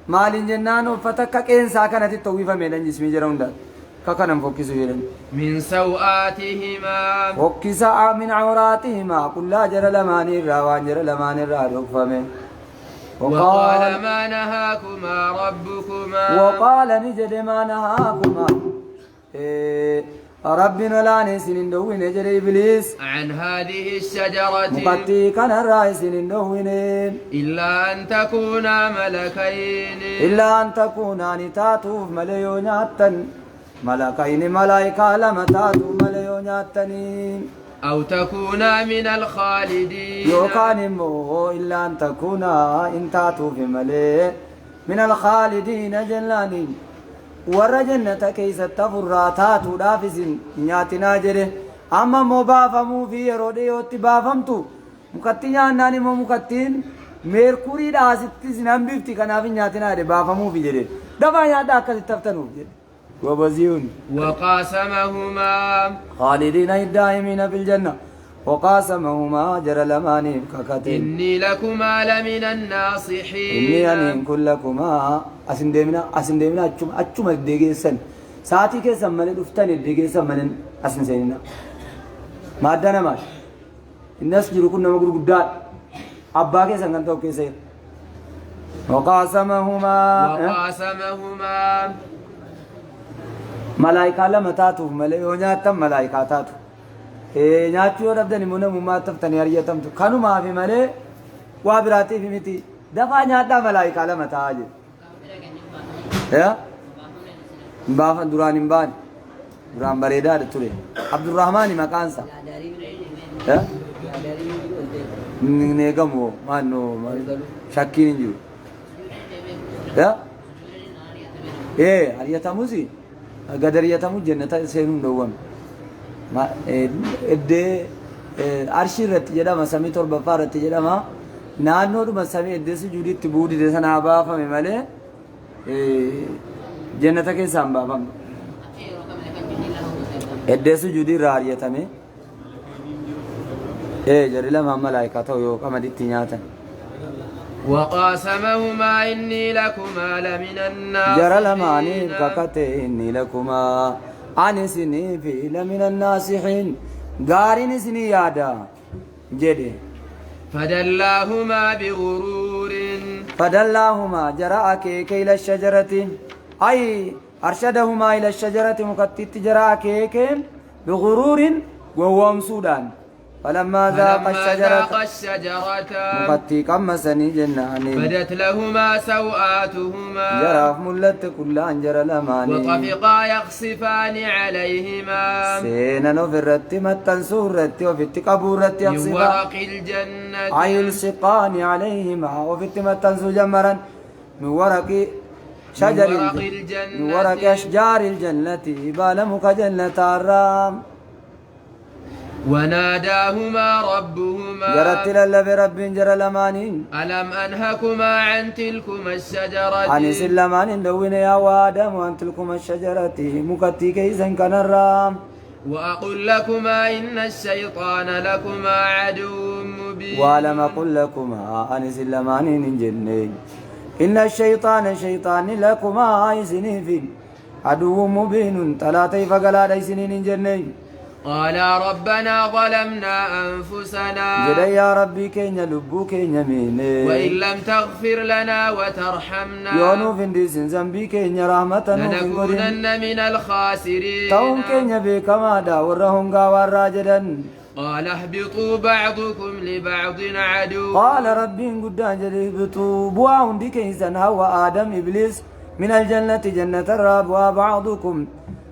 مال جنان فتكك إنسا كانت التويفة من جسمي جرون دار كأنهم فوكسوا يلن من سوآتهما فوكسا من عوراتهما قل جرى لماني الراوان جرى لماني الراد أكفم وقال ما نهاكما ربكما وقال نجد ما نهاكما ربنا لا نسين دوين نجد إبليس عن هذه الشجرة مقتي كان الرئيس دوين إلا أن تكونا ملكين إلا أن تكونا نتاتوف مليوناتا ملكين ملائكة لما تاتوف مليوناتنين أو تكونا من الخالدين يوكان مو إلا أن تكونا إن تاتوف ملي من الخالدين جلانين ور جنة كيس التفراتات دافز نياتنا جره أما مبافمو في رودي وتبافمتو مكتيا ناني مو مكتين ميركوري داستيز نمبيفتي كنافي نياتنا جره بافمو في جره دفع يادا كتفتنو جره وبزيون وقاسمهما خالدين الدائمين في الجنة وقاسمهما جرى لماني ككتين إني لكما لمن الناصحين إني أن كلكما أسندمنا أچوم الدقيسن ساعتي كيسا من الأفتان الدقيسا من أسن سيننا ما أدنا ماش الناس جرو كنا مقر قدال أبا كيسا ننتو كيسا وقاسمهما ملائكة لما تاتو ملائكة ملائكة تاتو nyaachuu yoo dhabdani muna mummaa taftanii ariyatamtu kanuma fi malee waa biraatiif miti dafaa nyaadhaa malaayikaa lama ta'aa jiru baafan duraan hin baane duraan bareedaadha ture abdurrahmaani maqaansa neegamu maannoo shakkiin hin jiru ariyatamusi gad ariyatamu jannata seenuu hin dhowwame arshii irratti jedhama samii torbaffaa irratti jedhama naannoodhuma samii iddoo sujuuditti buudide sanaa baafame malee jannata keessaa hin baafamne iddoo sujuudii irraa ariyatame jarri lamaan malaayikaa ta'u yoo qamaditti nyaatan وقاسمهما إني لكما لمن الناصحين جرى لماني فقط إني لكما أنا سني في لمن الناصحين قارن سني يادا جدي فدلاهما بغرور فدلاهما جراءك إلى الشجرة أي أرشدهما إلى الشجرة مكتت جراءك بغرور وهو مسودان فلما ذاق الشجرة مكتي كم سني جناني بدت لهما سوآتهما جراف ملت كل أنجر لماني وطفقا يخصفان عليهما سينا نفرت متن سورت وفي التقبورت يخصفان من ورق الجنة أي السقان عليهما وفي التمتن سجمرا من ورق شجر الجنة من ورق أشجار الجنة بالمك جنة الرام وناداهما ربهما جرت لله رب جرى لمانين ألم أنهكما عن تلكما الشجرة عن سلمان دوين يا وادم عن تلكما الشجرة مكتي كيسا كان الرام وأقول لكما إن الشيطان لكما عدو مبين ولم أقل لكما عن سلمان جنين إن الشيطان لكما عيسنين عدو مبين ثلاثة فقلا عيسنين جنين قال ربنا ظلمنا أنفسنا جدي يا ربي كينيا لبو كينيا ميني وإن لم تغفر لنا وترحمنا يونو فنديس زنبي كينيا رحمة لنكونن من الخاسرين تاون كينيا بكما دا ورهم غاوار راجدا قال اهبطوا بعضكم لبعض عدو قال ربي قدان جدي اهبطوا بواهم دي كيسان هوا آدم إبليس من الجنة جنة الراب وبعضكم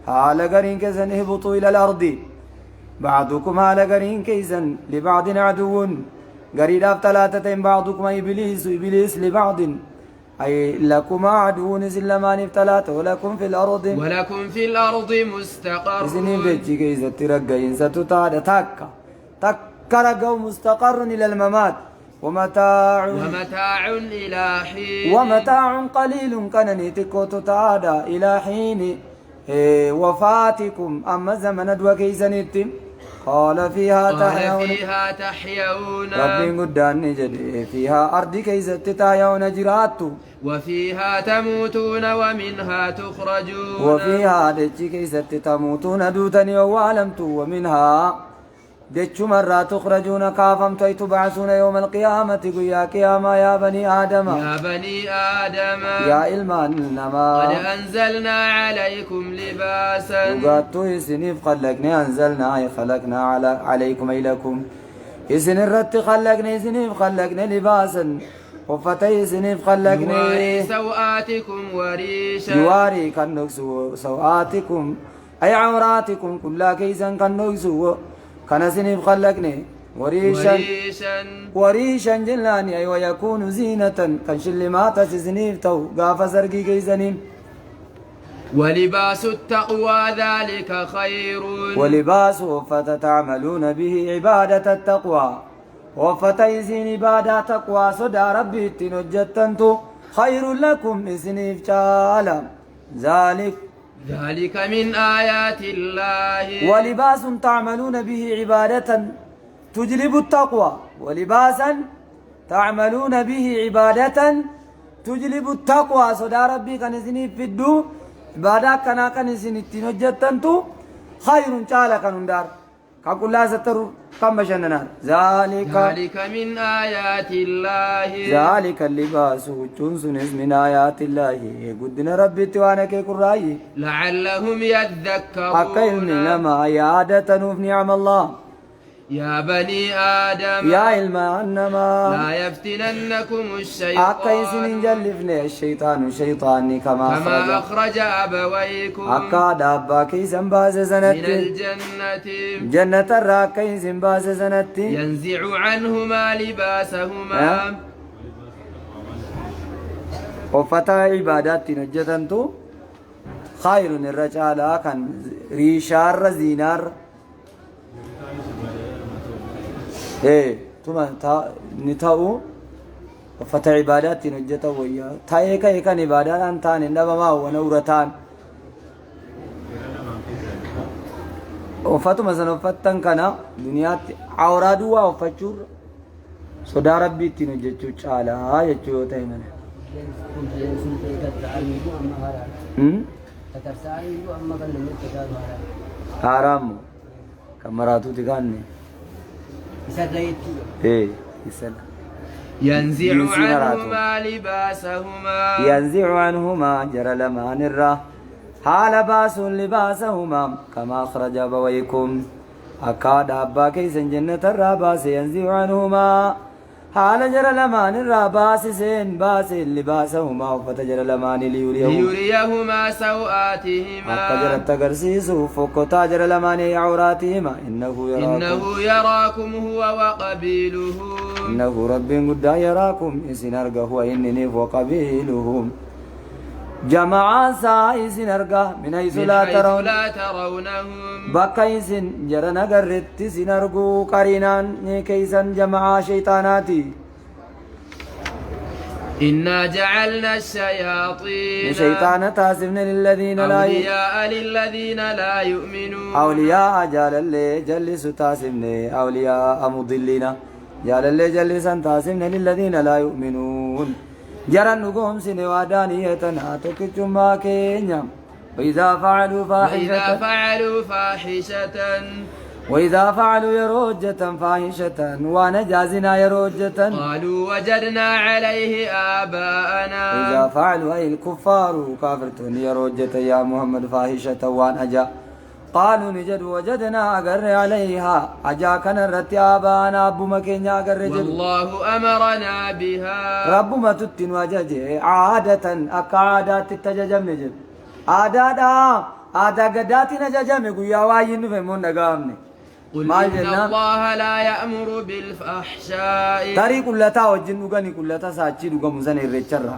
حال قرين كيسان اهبطوا إلى الأرض بعضكم حال قرين كيسان لبعض عدو قريد ثلاثتين بعضكم إبليس لبعض أي لكم عدو سلمان ثلاثة ولكم في الأرض مستقر إذن بيتي كيسة ترقى إنسة تتعد تكا رقوا مستقر إلى الممات ومتاع إلى حين ومتاع قليل كان نتكو تتعد إلى حين وفاتكم أما زمن دوا كيسة قال فيها تحيون ربي قدان نجد فيها أرض كيسة تتايون جراتو وفيها تموتون ومنها تخرجون وفيها دجي كيسة تموتون دوتني وعلمتو ومنها دج مرة تخرجون كافم تبعثون يوم القيامة يا قيامة يا بني آدم يا إلمان إنما قد أنزلنا عليكم لباسا وقاتو يسنيف خلقنا عليكم أي لكم يسن الرت خلقنا لباسا وفتي سنيف خلقنا يواري سوآتكم وريشا يواري كنكس سوآتكم أي عوراتكم كلها كيسا كنكس كان سنيف خلقنا وريشا جلاني أي ويكون زينة كان شلمات سنيف تو قاف سرقي كيسنين ولباس التقوى ذلك خير ولباس فتتعملون به عبادة التقوى وفتيزين عبادة تقوى صدى ربي تنجتنتو خير لكم إسنيف تعالى ذلك من آيات الله ولباس تعملون به عبادة تجلب التقوى ولباسا تعملون به عبادة تجلب التقوى صدى ربي كان إسنيف في الدو عبادة كان إسنيف تنجتنتو خير تعالى كان دار كقول لا ستر كم بشننا ذلك من آيات الله ذلك اللباس جنس من آيات الله قدنا ربي توانك كراي لعلهم يذكرون أقل لما عادة نوف نعم الله يا بني آدم يا إلما أنما لا يفتننكم الشيطان أكيسن جلفني الشيطان كما أخرج أبويكم أكاد أبا كيسن باز سنت من الجنة جنة الراك كيسن باز سنت ينزع عنهما لباسهما وفتا عبادات نجتنتو خير الرجال كان ريشار زينار ثم نتاو وفتا عبادات نجتو ويا تايكا يكن عبادات انتان انما ما هو نورتان وفتو مثلا فتن كان دنيا عورادوا وفجور صدا ربي تنجتو چالا يچو تايمن حرام كمراتو تغاني ينزع عنهما لباسهما جرى لمان الرا حال باس لباسهما كما أخرج أبويكم أكاد أبا كيسن جنة الراباس ينزع عنهما حال جرى لمان الراباس سين باس لباسهما فتجرى لمان ليريهما سوآتهما أكجر التقرسيس فكتا جرى لمان عوراتهما إنه يراكم هو وقبيله إنه رب قد يراكم إسن أرقه وإنني وقبيلهم جماعة سائسن أرقه من حيث لا ترونهم بقيسن جرنا قررت سن أرقو قرينان كيسن جماعة شيطاناتي إنا جعلنا الشياطين شيطان تاسفن للذين للذين لا يؤمنون أولياء جال اللي جلس تاسفن أولياء مضلين جال اللي جلسا تاسفن للذين لا يؤمنون جرى نقوم سنوادانية تكتما كينيا وإذا فعلوا فاحشة وإذا فعلوا يروجة فاحشة ونجازنا يروجة قالوا وجدنا عليه آباءنا. وإذا فعلوا أي الكفار كافرتون يروجة يا محمد فاحشة وانجا قالوا نجد وجدنا أقر عليها أجا كان رتي آباءنا أبو مكينيا أقر والله أمرنا بها. رب ما تتن وججي عادة أكا عادات التججم نجد عادة قداتي نججم يا واين فهمون نقامني قل إن الله لا يأمر بالفحشاء. تاري كلتا وجن نغني كلتا ساچي دغ مزن الرچرا.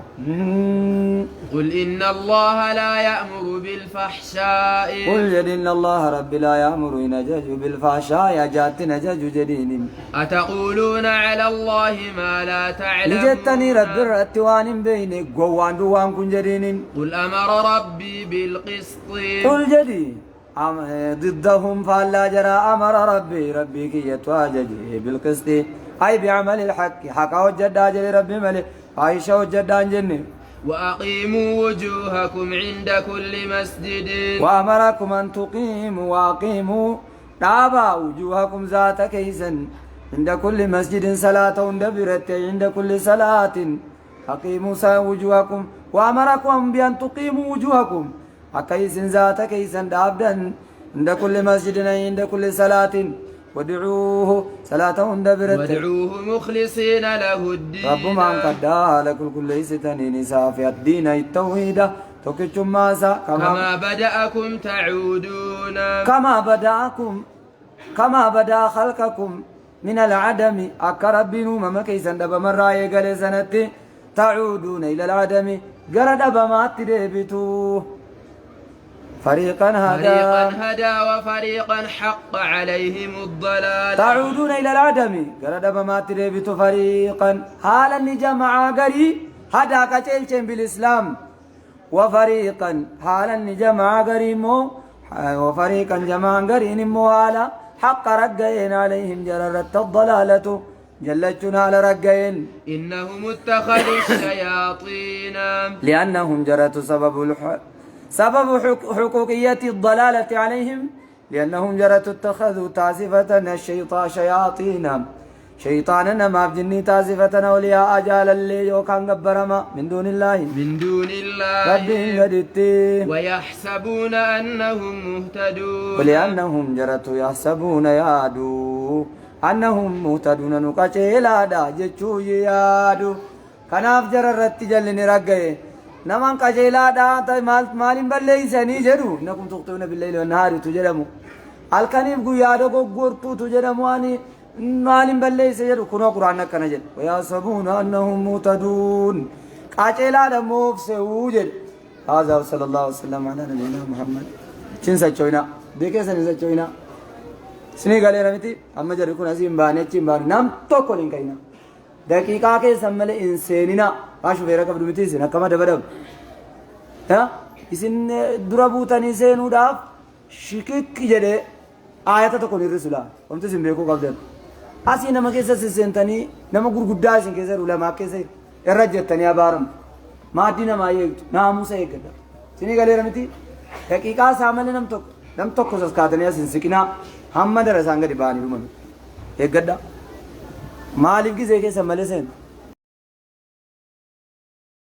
قل إن الله لا يأمر بالفحشاء. قل إن الله رب لا يأمر نجج بالفحشاء يا جات نجج جدين. أتقولون على الله ما لا تعلمون. لجتني رب الرتوان بين غوان دوان كن جدين. قل أمر ربي بالقسط. قل جدي ضدهم فلا جرى أمر ربي كي يتواجج بالقسط أي بعمل الحق حقا وجدا جل ربي ملك عائشة وجدا جنة. وأقيموا وجوهكم عند كل مسجد. وأمركم أن تقيموا وأقيموا دابا وجوهكم ذات كيسا عند كل مسجد صلاة دبرت عند كل صلاة أقيموا وجوهكم وأمركم بأن تقيموا وجوهكم أكيس ذات كيسا دابدا عند كل مسجد عند كل صلاة ودعوه صلاة دبرت ودعوه مخلصين له الدين. رب ما انقدا لكل كل ستنين صافي الدين التوحيد توكيتم ماسا كما بدأكم تعودون. كما بدأ خلقكم من العدم أكربين مما كيسا دب مرة يقل سنتي تعودون إلى العدم قرد بما تدبتوه. فريقا هدى وفريقا حق عليهم الضلال. تعودون إلى العدم قرد بما تدبتو فريقا حالا نجمع قري هدى كتلشن بالإسلام وفريقا حالا نجمع قريمو وفريقا جمع قرينمو على حق رقين عليهم جررت الضلالة جلتنا على رقين. إنهم اتخذوا الشياطين لأنهم جرت سبب حقوقية الضلالة عليهم لأنهم جرت اتخذوا تعزفة الشيطان شياطين شيطاننا ما بجني تعزفة أولياء أجال اللي يوكان قبرما من دون الله ربهم قدتي ويحسبون أنهم مهتدون. ولأنهم جرتوا يحسبون يادو أنهم مهتدون نقاشيلا دا جتشو يادو كناف جررت جلني رقائي نمان قاشيلا دا مالين بالله سني جدو إنكم تخطئون بالليل والنهار تجرموا الكنيف قيادو قرطو تجرمواني مالين بالله سجدوا كنوا قرآن كنجل ويحسبون أنهم مهتدون قاشيلا دا موفسه جد. هذا صلى الله وسلم على نبينا محمد. چين سچوينا بيكي سني سچوينا سني قال رمتي أما جركون أسيم باني چين باني نام توكو لنكينا دقيقة كي سمال إنسانينا باشو فيرا كبدو متي سنة كما دبدب إسن درابوتاني سينو داف شكك جده آياتا تكون الرسولة ومتي سنبيكو قبدن أسي نما كيسا سنتاني نما قرقودا سن كيسا علماء كيسا الرجتاني أبارم ما دينا ما يكت ناموسا يكت سني قال رمتي دقيقة سامل نم توكو سسكاتني أسن سكنا هم درسانغ دي باني رومن يكت مالك كي زي كيسا ملسين